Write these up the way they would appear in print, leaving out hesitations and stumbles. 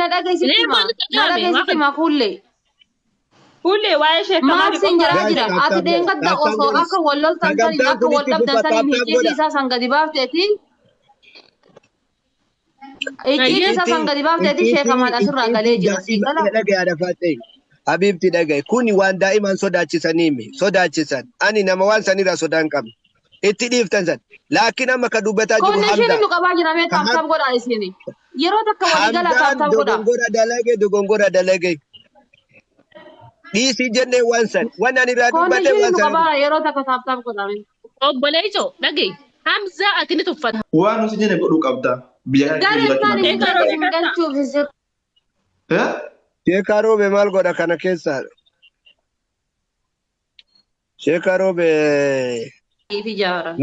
نداقي ستي ما كله واي شيء ما كمان بسين جرا جرا أتدين قد أوصو أكا والله تنساني أكا والله بدنساني هيجي إسا سانغدي بافتي هيجي إسا سانغدي بافتي شيء كمان أسرع قليل جرا سيكلا دقي على فاتي حبيبتي دقي كوني وان دائما صداتي سنيمي صداتي سن أني نموال سنيرا صدان كم اتديف تنزل لكن أما كدوبتا جرو كون حمدا شيء نقابا جرا مي تاب قد عايسيني يرو تكا ولي قلا تاب قد دوغونغورا دلقي Disi jenne wansan wana ni radu كون bade شيء wansan نقابا يرو تكا تاب قد عمين بلايجو دقي حمزة أتني تفت وانو سجن بقولوا قبضة بيجي قال ثاني قال شوف الزر Shekaro be mal goda kana kesa Shekaro be في جارة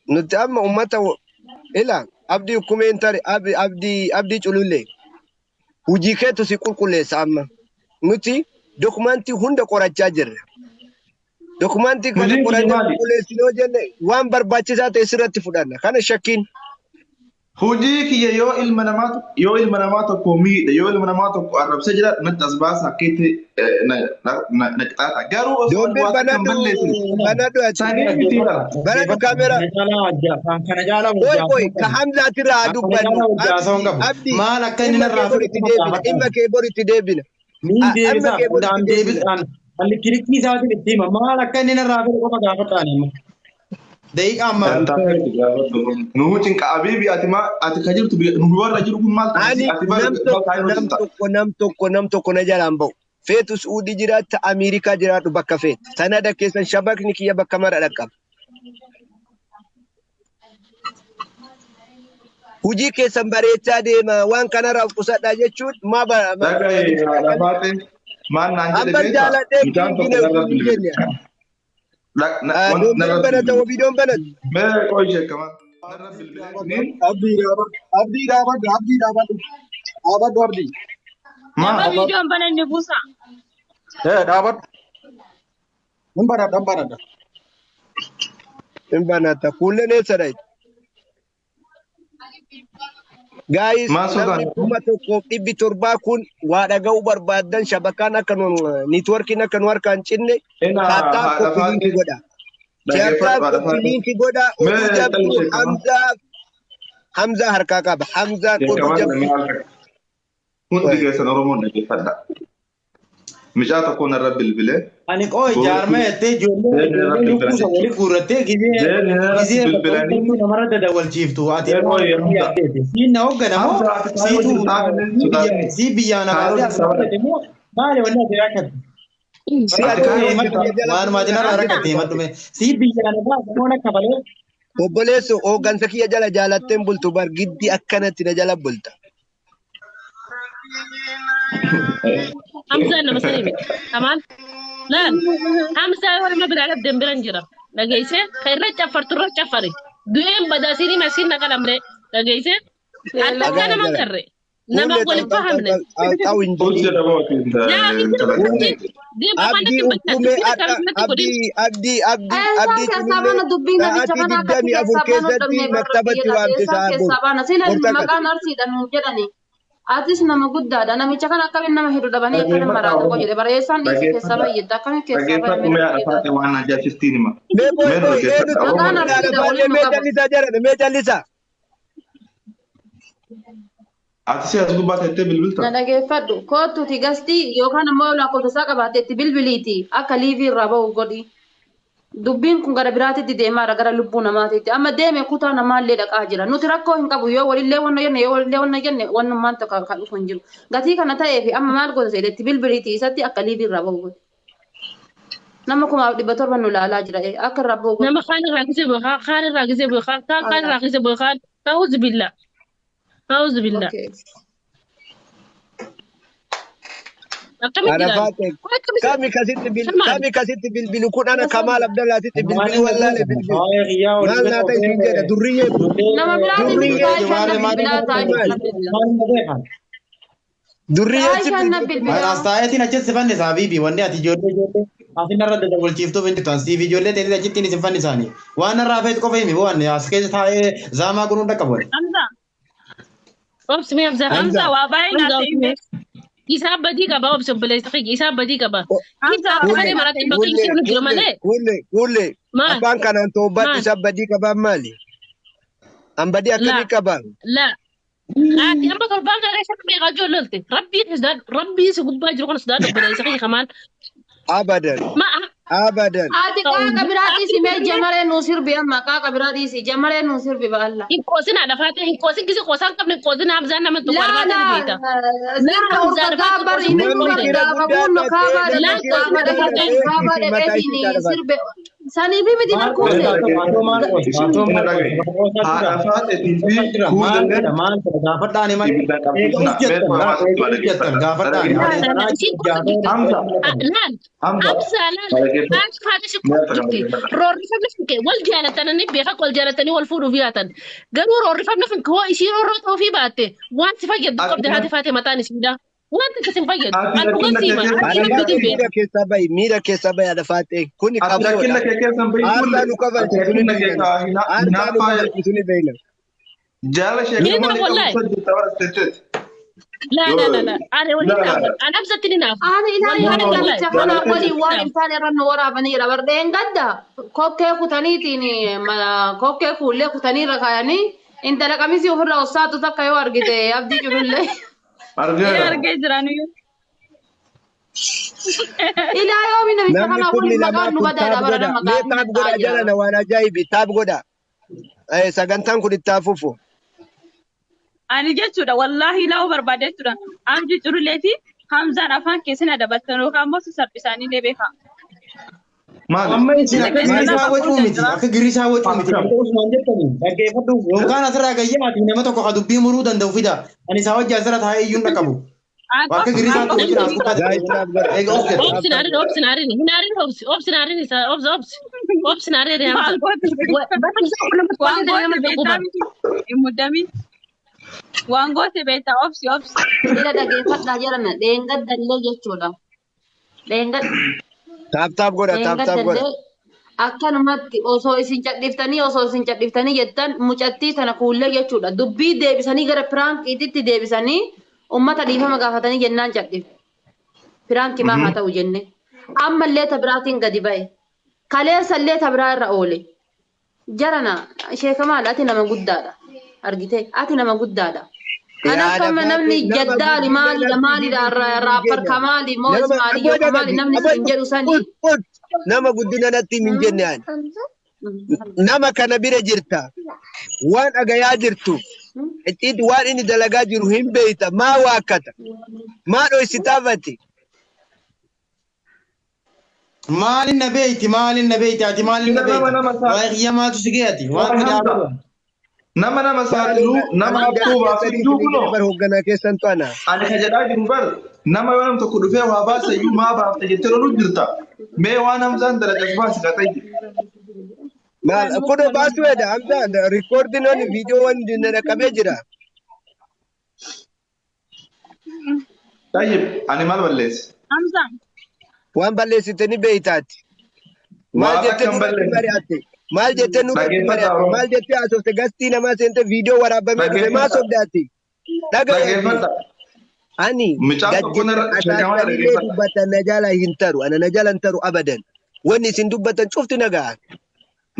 nuti amma ummata ila abdi commentary abdi chulule hujii keetu si qulqulleessa amma nuti dokumentii hunda qorachaa jirra dokumentii kana qorannee qulqulleessinoo jenne waan barbaachisaa ta'e sirratti fudhanna kana shakkiin هوجيك يو المنامات كوميد يو المنامات عرب سجلة نتاس باس حكيت نقطع قالوا دوم بنادو بنادو كاميرا كوي كحمزة ترى عدو بنو أبدي ما لكني نرافق إما كيبوري تدبنا مين ديبسا دام ديبس أنا اللي كريكني ساعات التيمة ما لكني نرافق وما دافعتاني دايق أما نوتين كأبيبي أتكلم تبي نقول رجل كم مال نمتو نجارامبو فيتو سعودي جرات أمريكا جرات بكافيت سنادا كيسان شبك نكيا بكاميرا ركاب هجي كيسان بريتا ديما وان كان راف قصاد داجتشوت ما ما نانجل أمبر جالا ديك لا دوم بنت وبيدوم بنت ما كويس كمان أبدي دابد وردي ما فيديو بنا نبوسا دابت مبارد كلنا سراي guys namni kuma tokko dhibbi torbaa kun waa dhaga'uu barbaadan shabakaan akka networkiin akka nu harkaan cinne kaattaa koppiliinki godha shabakaa koppiliinki godha oduu jabduu hamzaa harkaa qaba hamzaan oduu jabduu hundi keessan oromoon dhaggeeffadha مشات أكون الرب البلاد. أنا كوي جارمة تيجي لوكوسا ولي فورتة كذي نمرة تداول شيفتو أتي سين نوعا نمو سي بيانا ما له ولا تراكت ما دينا راكت ما تمه سي بيانا ما كبله وبلسو أو غنسكيا جالا جالاتين بولتو بار جدي أكنت تنجالا بولتا حمزة أنا مسلمي تمام لا حمزة ولا ما بدي أقعد دم برنجرة لقيسه خير رجع فري دوم بداسيني مسين نقل أمره لقيسه أنت كنا ما كره نما أقول فهمنا أو إنجليزي Atis nama guddaa dha namicha kana akkamiin nama hedduu dhabanii akka nama maraatu qofa jedhe bareessaan dhiisii keessaa baay'eedha akkamiin keessaa baay'ee waan ajaa'ibsiisti nima. mee jallisa. Ati si as gubbaa teessee bilbilta. Na dhageeffadhu kootuuti gastii yookaan immoo lakkoofsa isaa qabaateetti bilbiliiti akka liivii irraa bahu godhi. Dubbiin kun gara biraatitti deemaa gara lubbuu namaatiitti amma deeme kutaa namaallee dhaqaa jira nuti rakkoo hin qabu yoo walillee wanna jenne wannummaan tokko kan dhufu hin jiru gatii kana ta'eef amma maal gosa jedhetti bilbiliitii isatti akka liivii irraa bahu godhe nama 1700 nu laalaa jira akka irraa bahu nama kaan irraa gisee bu'aa ta'uuzu billaa kami kasiti bilbilu kun ana Kamal Abdallah titti bilbilu wallahi bilbilu mal na tay sinjera durriye Astaayatiin achi sifanne isaa biibii wanni ati ijoollee asin irra dadawwalchiiftuu bintuutan siif ijoollee ta'e achitti ni sifanne isaanii waan irraa feetu qofa himi waan as keessa taa'ee zaamaa kun hunda qabu. obsi mi hamza Hamza waa baay'ee naasee isa badii qaba obsi obboleessa isa badii qaba isa afaan maraatti bakka ishee nu jira malee kulle maal afaan kanaan toobatti maal isa badii qabaan maali? An badii la akkamii qabaan? la ati amma torbaan gara isa meeqa joollolte rabbii si gubbaa jiru kana sodaa obboleessa kee kamaan Abadan. ma Abadan. Ati kaka birati si me jamare no sirbi amma kaka birati si jamare no sirbi ba Allah. hin qoosina dhafaate hin qoosin kisi qoosaan qabne qoosina hamzaan nama tokko La arbaate la ni beeta sirba hamzaan urga arbaate gabar qoosina ini Namni urga fira gaba guddaa kunno kaba taatee de la namni kaba de fira kaba guddaa kaba de mataa ini ishii darbata. sirbe sani bi miti maal kulle. maatoo maal maatoo Isin maal dhagaye. Haadha faateetii fi maal kuulalleen maal gaafadhaani malee ibidda eega qabsiisna. uf jettan Beekuma eega hawaasatti uf jettan gaafadhaani la ani la la sanaa si jaafee Hamza, laal Hamza, hamza laal dhagageeffadhu. haati faati si Meeqa jirti dhagageeffadha. roorrifamni finke wal jaalatanii beeka wal jaalatanii wal fuudhuuf yaatan garuu roorrifamni finke hoo ishii roorroo ta'uufii baatte waan si fayyadu qabde haati faati mataan isiidha wanti kasi hin fayyadu Ati an dhugan siima rakkina ati Haadha hin faatee beeku miira keessaa bahi miira keessaa bahi haadha faatee kuni Ati rakkina qabsoodha. kee keessa hin bahin kulle. Aarsaa nu Ati kafalchisu ni rakkina kee beekna. Aarsaa nu hinaaffaa kafalchisu ni beekna. jaala ishee Ni gamoo na ni wallahi. qabdu jirta bara isteetteeti. la la la la ani wali La la naafu la. an hamzatti ni naafu Ani ilaahi wallahi ani wallahi namicha kana Jaallatanii wali waan intaan irra nu waraabaniira bardeen gadda kokkee kutaniitiin kokkee kuullee kutanii irra kaayanii intala qamisii ofirraa ossaatu takka yoo argite abdii culullee. Argeera. argee jiraniyyuu. Ilaa yoomi namicha Namni kana kumni waliin lamaa maqaan nu kun badaadha taap bara godha. nama Mee gaafni taap godha ta'aa jala jira. na waan ajaa'ibi taap godha. Sagantaan kun itti hafuufu. Ani jechuudha wallaahi ilaa'uu barbaadee tura. Amji culullee fi Hamzaan afaan keessan dabaltan yookaan immoo sassaabbisaanii illee beekaa. Maali? amma isin akka giriisaa wacuu miti akka giriisaa wacuu miti akka usmaan jettanii dhaggeeffadhu yookaan asirraa gayyaati nama tokko ka dubbii muruu danda'u fida ani isaa wajji asirra taa'ee iyyuu hin dhaqabu akka giriisaatti wajjin as Guys, taap godha. eega of jedha obsi naarin obsi naarin hinaarin obsi naarin isa obsi naarin hamza Maal goote waan goote beektaa miti hin muddamin. Waan goote beektaa obsi obsi. Ila dhageeffadhaa jedhame dheengaddallee jechuudha. Taap godha. Taap godha. Dheengaddallee akkanumatti osoo isin cadhiftanii jettan mucattii tana kuullee jechuudha. Dubbii deebisanii gara piraankiititti deebisanii ummata dhiifama gaafatanii jennaan cadhifte. Piraankii maa haa ta'u jenne. Ammallee ta biraatiin gadi ba'e. Kaleessallee ta biraa irra oole. Jarana sheeka maal ati nama guddaadha. Argitee ati nama guddaadha. Kanaaf amma namni jaddaali maalidha raapar kamaali moos maali yoo kamaali namni sin jedhu sanii. Nama guddina natti hin jenne ani. Nama kana bira jirta. Waan dhagayaa jirtu. Itti waan inni dalagaa jiru hin beeyta. Maa waakkata. Maa dhoysitaafatti. maalin na beeyti ati maalin na beeyti waa kiyya maatu si geeti waan midhaabaa Nama saaxiluu nama abbuubaa fi duukunoo. Bar hoogganaa keessan to'ana. Ani ka jedhaa jiru bar nama yoo nam tokko dhufee waa baasa iyyuu maa baafte jettee loluu jirta. Mee waan Hamzaan dalagas baasi ka ta'e. Maal kudo baasu edha Hamza rikoordiin wani viidiyoo wani na qabee jira. Tayyib ani maal balleesse? Hamzaan. Waan balleessitanii beeytaati. Maal Waan jettee akkam nurratti balleesse? mari'atte? Maal jettee nurratti mari'atte? Maal jettee haasofte gastii namaa seente viidiyoo waraabamee dhufe maa sobdaatti? Dhaggeeffadha. Ani Mucaan tokko narra shakamaa gajjettanii dhaggeeffadha. dubbatan na jala hin taru. Ana na jala hin taru abadan. Wanni isin dubbatan cufti nagaa.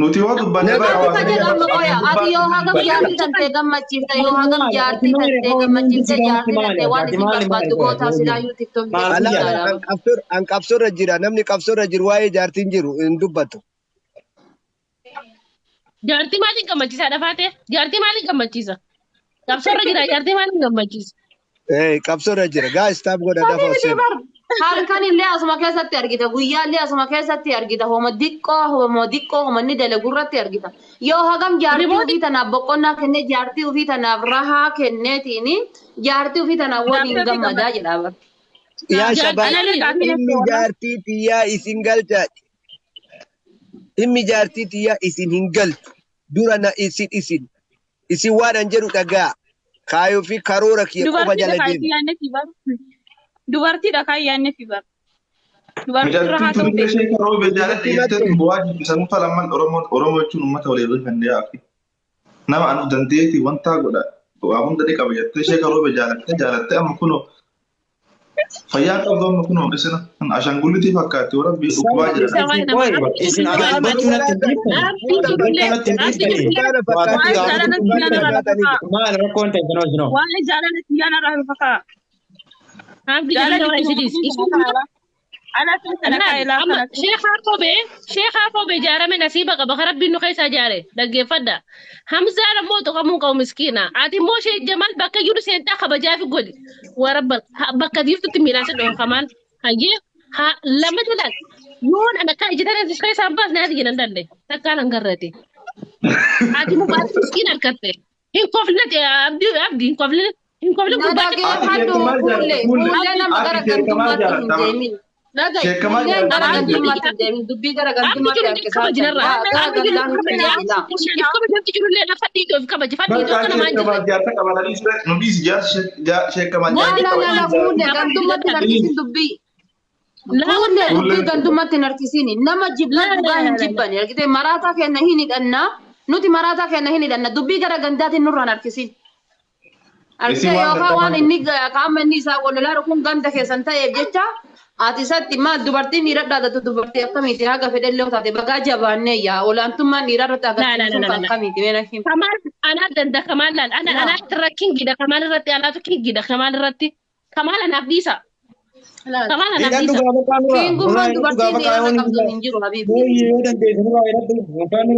Nuti yoo dubbanne bara Ati ka hawaasni jedhu amma qoya ati yoo hagam jaartii tantee gammachiifte yoo hagam jaartii tantee gammachiifte jaartii tantee waan isin barbaaddu gootaa silaayyuu tiktookii Ala an qabsoorra jira namni qabsoorra jiru waa'ee jaartiin jiru hin dubbatu. jaartii maaliin gammachiisa dhafaate jaartii maaliin gammachiisa qabsoorra jira jaartii maaliin gammachiisa Qabsoorra jira gaas taap godha dafa oseen. halkan illee asuma keessatti argita guyyaa illee asuma keessatti argita homo diqqoo homo inni dalagurratti argita yoo hagam jaartii ofii tanaaf boqonnaa kennee jaartii ofii tanaaf rahaa kenneetiin jaartii ofii tanaaf waliin gammadaa jedha bar. Yaa shabaa inni jaartii tiyyaa isin galchaadhi. Inni jaartii tiyyaa isin hin galchu. Dura na isin waan an jedhu dhagaa. Kaayoo fi karoora kiyya qofa jala deemu. Dubartiidha kan yaadne fi bar. Dubartiirra haa Mijattuu ta'u turte ishee karoo beejaalatte jettee bu'aa jibbisan falaman Oromoo jechuun uummata walii irra kan dhiyaatu. Nama anu dandeetti wanta godha waa hunda ni qaba jettee sheeka roobe jaalattee amma kunoo fayyaa qabdu amma kunoo isina ashaangullitii fakkaatti warabbii dhukkubaa jira. Isin agaabachuu natti maal rakkoon ta'e kanoo isinoo. Waan jaalala xiyyaana irraa fakaa. Sheekhaa Foobee jaarame nasiiba qaba kan rabbiin nu keessa jaare dhaggeeffadha. Hamzaan ammoo tuqamuun qabu miskiina. Ati immoo Sheek Jamaal bakka jiru seentaa kabajaa fi godhi. Warabba bakka diiftutti miidhaasa dhoorkamaan. Hayyee lama jalaan yoon ana kan ijjatan isa isaan baas naati jedhan dandeenya. Takkaan hangarrate. Ati immoo baas miskiina harkatte. Hin koflate abdii hin koflate. Hin koflate gurbaate. Fuullee nama gara gantummaatti hin deemin. Dubbii gara gantummaatti harkisaa gantummaatti hin harkisiini. Nama jibba dhugaa hin jibbani. Argitee maraataa kenna hin hidhanna. Nuti maraataa kenna hin hidhanna. Dubbii gara gandaatiin nurraan harkisiin. Argitee yookaan waan inni qaama inni isaa walolaa kun ganda keessan ta'eef jecha ati isatti maal dubartiin dhiira dhaadatu dubartii akkamiiti haga fedhallee taate bagaa jabaannee yaa olaantummaan dhiira irratti agarsiisuun akkamiiti meena hin. Kamaal anaa danda kamaal laal anaa irra kingidha kamaal irratti anaatu kingidha kamaal irratti kamaal anaaf dhiisa. Kamaal anaaf dhiisa. Kingummaan dubartiin dhiira irra qabdu hin jiru habiibi. Yoo dandeessu nu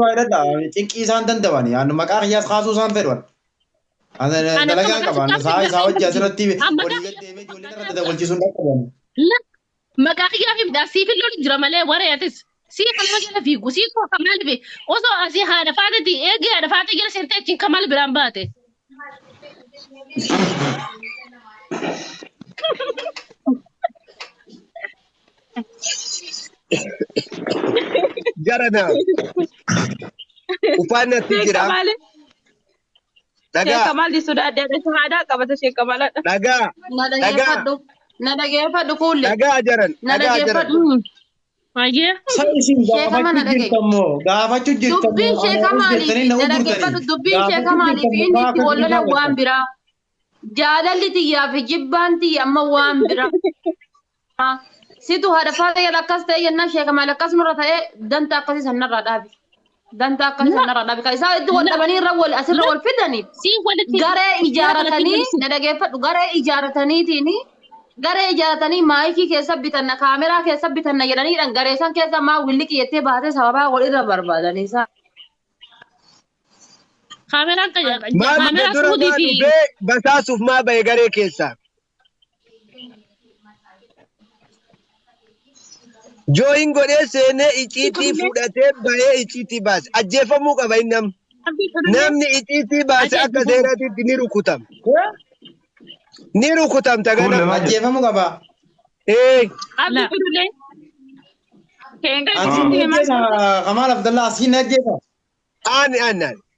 waa jedhadha cinqii isaan danda'ani maqaa qiyyaas kaasuu isaan fedhan. Dalagaan qaban isaa wajji asirratti walii gad deemee ijoollee irratti dabalchiisuun dhaqqaban. Maqaa qiyyaa fi midhaasii fi lolu jira malee warreetis sii kalma jala fiigu sii koo kamaal fi osoo asii haadha faatati eegee haadha faatee jala seentee achiin kamaal biraan baate. Jarana. Uffannatti jira. Sheek Kamaal di sudah ada syahadat kata Sheek Kamaal. Dagaa. Na dhageeffadhu kuulle. Dagaa jaran. Na dhageeffadhu. Hayyee. Isin gaafachuu jirtammoo gaafachuu jirtammoo. Dubbiin Sheek Kamaaliif na dhageeffadhu dubbiin Sheek Kamaaliif inni itti wallola waan biraa. Jaalalli xiyyaa fi jibbaan xiyya amma waan biraa. Situ haadha faata jedha akkas ta'e jennaan Sheek Kamaal akkas nurra ta'e danta akkasii sanarraa dhaabi. Danta akkasii sanarraa dhaabi. Kan isaan itti wal dhabanii irra wal asirra wal fidaniif. Garee ijaaratanii na dhageeffadhu garee ijaarataniitiin. Garee ijaaratanii maayikii keessa bitanna kaameraa keessa bitanna jedhaniidhaan garee san keessa maa willi qiyyattee baatee sababaa wal irra barbaadanii isaa. Kaameraan kaameraa fuudhii fi basaasuuf maa bahe garee keessaa. Jooyin godhee seenee icciitii fudhatee bahee icciitii baase ajjeefamuu qaba inni namni icciitii baase akka seeraatitti ni rukutama. Ni rukutamta gana ajjeefamuu qaba. Kamaal Abdallah asiin ajjeefa. Ani.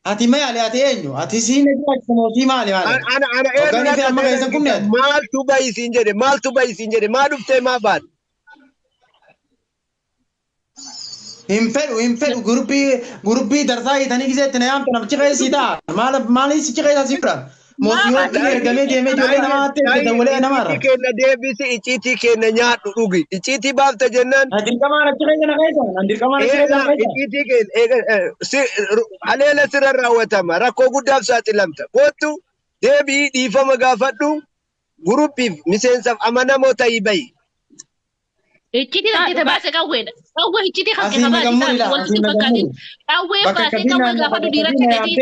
Ati maali ati eenyu? Ati siin ajjeefa mootii maali maali? Ana maaltu bayisiin jedhe maa dhuftee maa baate? Hin fedhu guruppii darsaa hiitanii giseetti na yaamta namichi qeessii ta'a. Maaliif sichi qeessaa si fudhan? Mootii ergamee deemee ijoollee namaa ta'e dawalee namaarra. Icciitii kenna deebisi icciitii kenna nyaadhu dhugi. Icciitii baafta jennaan. Dirqamaan achi keessa na keessa. Dirqamaan achi keessa na keessa. Icciitii kenna haleela sirra raawwatama rakkoo guddaaf saaxilamta. Kootu deebii dhiifama gaafadhu guruppiif miseensaaf amanamoo ta'ii bayi. Icciitii kan baase qawweedha. Qawwee icciitii kan keessa baase walitti fakkaatiin. Qawwee baase qawwee gaafadhu dhiiratti gadi.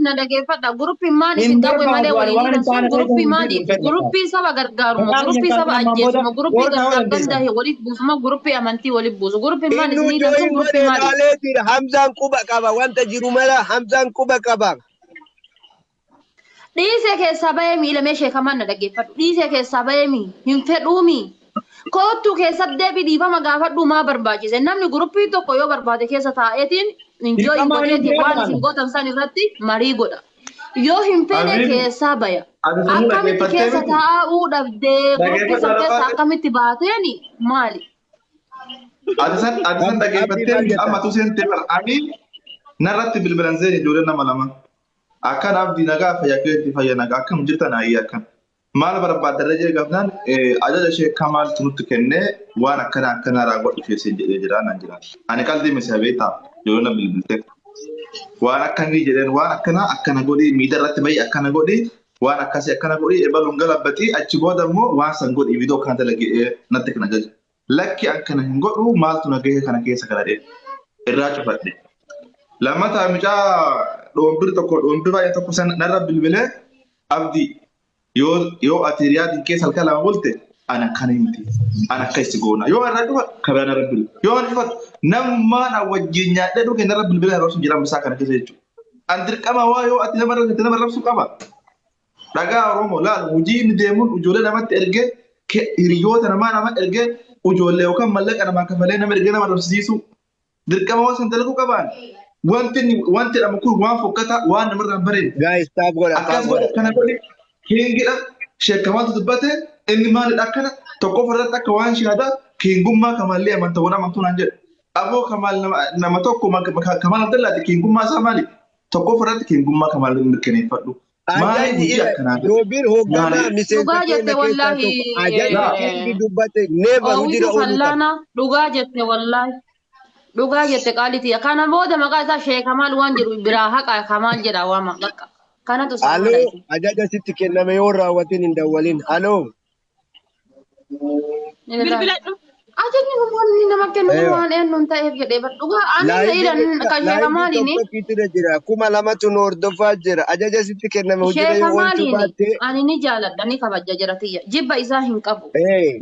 Na dhageeffadha guruppiin maaliif qawwee malee walii hidhamsuun guruppii maaliif guruppii saba gargaaruma guruppii saba ajjeesuma guruppii gargaarganda waliif buusuma guruppii amantii waliif buusu guruppiin maaliif ni hidhamsuun guruppii maaliif. Hamzaan quba qaba wanta jiru mala Hamzaan quba qaba. Dhiisee keessaa bahee miilamee sheekamaan na dhageeffadhu. Dhiisee keessaa bahee hin fedhuumi. Kootu keessatti deebii dhiifama gaafadhu maa barbaachise. Namni guruppii tokko yoo barbaade keessa taa'eetiin injoo hin godheetiin waan isin gootan san irratti marii godha. Yoo hin fedhe keessaa baya. Akkamitti keessa taa'uu dhabdee guruppii san keessa akkamitti baateeni maali? Ati san dhageeffattee amma tu seentee ani narratti bilbilan zee ijoollee nama lama akkan abdii nagaa fayyaa keetti fayyaa nagaa akkam jirtan ayyaa akkam maal barbaaddarra jee gaafnaan ajaja ishee kamaaltu nutti kennee waan akkana raawwadhu keessee jedhee jira naan jira ani qalbii misee beektaa ijoollee na bilbilte waan akkanii jedheen waan akkana godhii miidarratti bayi akkana godhii waan akkasii akkana godhii ebaluun galabbatii achi booda immoo waan san godhii viidiyoo kana dalagee natti kana jaja lakki akkana hin godhu maaltu nagahee kana keessa galadhee irraa cufadhe lammataa mucaa dhoombii baay'ee tokko san narra bilbilee abdii yoo ati riyaadin keessa halkan lama bulte ana kana himti ana keessi goona yoo irraa dhufa kabaan narra bilbilu yoo ani dhufatu nammaan wajjin nyaadhee dhufe narra bilbilee yeroo sun jedhamu isaa kana keessa jechuudha. An dirqama waa yoo ati nama rabsuu qaba. Dhagaa Oromoo laal hojii inni deemuun ijoollee namatti ergee hiriyoota nama ergee ijoollee yookaan mallaqa namaa kafalee nama ergee nama rabsiisu dirqama waa san dalaguu qabaan. Wanti dhamu kun waan fokkataa waan namarraa hin bareedu. Guys, stop godha. Akkas godha kana godhi kiingidha sheekamaatu dubbate inni maalidha akkana tokko farratti akka waan shaadaa kiingummaa kamallee amantaawwan amantuu naan jedhu. Aboo kamaal nama tokko kamaal abdallaati kiingummaa isaa maali? Tokko farratti kiingummaa kamallee mirkaneeffadhu. Maali hojii akkanaa jedhu. Roobin hoogganaa miseensa keenya keessaa tokko ajajni dubbate neeva hojii dhugaa jette wallaahi. Dhugaa jette qaalitii kana booda maqaa isaa Sheek Kamaal waan jedhu biraa haqa Kamaal jedha waama bakka kanatu Aloo ajaja sitti kenname yoo raawwatin hin dawwalin aloo Bilbiladhu. ajajni namoonni nama kennu waan eenyuun ta'eef jedhee dhugaa ani kan Sheek Kamaaliini jira kuma lamatu nu hordofaa jira ajaja sitti kenname hojii Sheek yoo wanti Kamaaliini baatte ani ni jaaladha ni kabaja jira tiyya jibba isaa hin qabu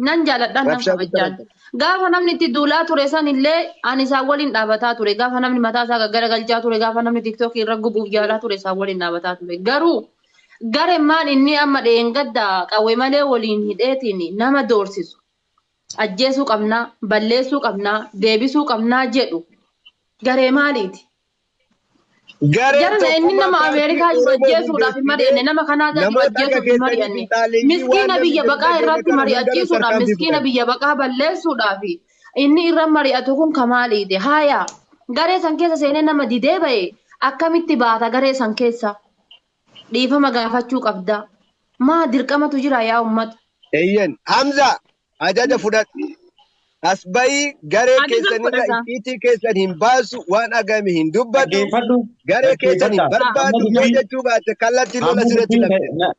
nan jaaladha nan kabajaan gaafa namni itti duulaa ture san illee ani isaan waliin dhaabataa ture gaafa namni mataa isaa garagalchaa ture gaafa namni tiktookii irra gubuuf jaalaa ture isaan waliin dhaabataa ture garuu garemmaan inni amma dheengadda qawwe malee waliin hidheetiin nama doorsisu ajjeesuu qabnaa balleessuu qabnaa deebisuu qabnaa jedhu garee maaliiti jarana inni nama Ameerikaa ajjeesuudhaaf hin mari'anne nama Kanaadaa ajjeesuuf hin mari'anne miskiina biyya baqaa irratti mari'achiisuudhaaf miskiina biyya baqaa balleessuudhaaf inni irra mari'atu kun kamaaliiti haaya garee san keessa seenee nama didee ba'e akkamitti baata garee san keessa dhiifama gaafachuu qabda maa dirqamatu jira yaa ummata eyyen Hamza ajaja fudhadhu as bayi garee keessanirra itti keessan hin baasu waan agame hin dubbatu garee keessan hin barbaadu jechuu baate kallattii lola sirratti labse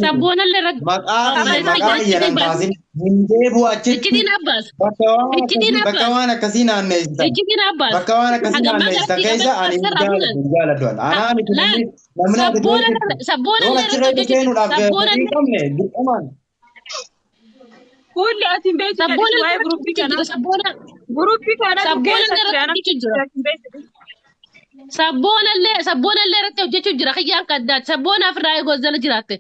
Sabboon illee irratti maqaa jedhan baasin hin deebi'u achitti ijjitiin abbaas bakka waan akkasii naanneessita ijjitiin abbaas bakka waan akkasii naanneessita keessa ani hin jaaladhu anaan sabboon illee irratti Kulli ati beektu sabboon waa'ee guruppii kana guruppii kana sabboon illee irratti hojjechuu jira kiyyaan kaddaati sabboon afirraa eegoozala jiraatte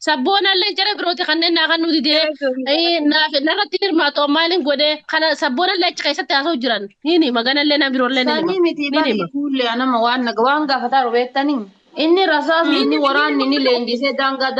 sabboon illee jara birooti kanneen naa kan nuti dee narratti hirmaatu maaliin godhee kana sabboon illee achi keessatti haasa'u jiran hini magana illee na biroollee ni sanii miti bari kulle anama waan gaafataa rubeettanii inni rasaas inni waraanni inni leenjisee daangaa